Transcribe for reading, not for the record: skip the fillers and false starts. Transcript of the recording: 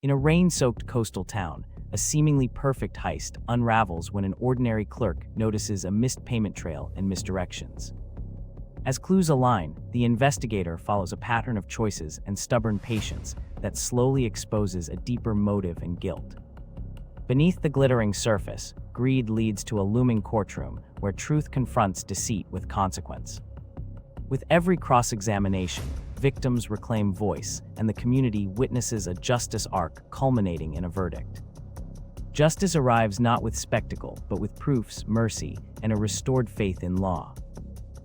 In a rain-soaked coastal town, a seemingly perfect heist unravels when an ordinary clerk notices a missed payment trail and misdirections. As clues align, the investigator follows a pattern of choices and stubborn patience that slowly exposes a deeper motive and guilt. Beneath the glittering surface, greed leads to a looming courtroom where truth confronts deceit with consequence. With every cross-examination, victims reclaim voice, and the community witnesses a justice arc culminating in a verdict. Justice arrives not with spectacle, but with proofs, mercy, and a restored faith in law.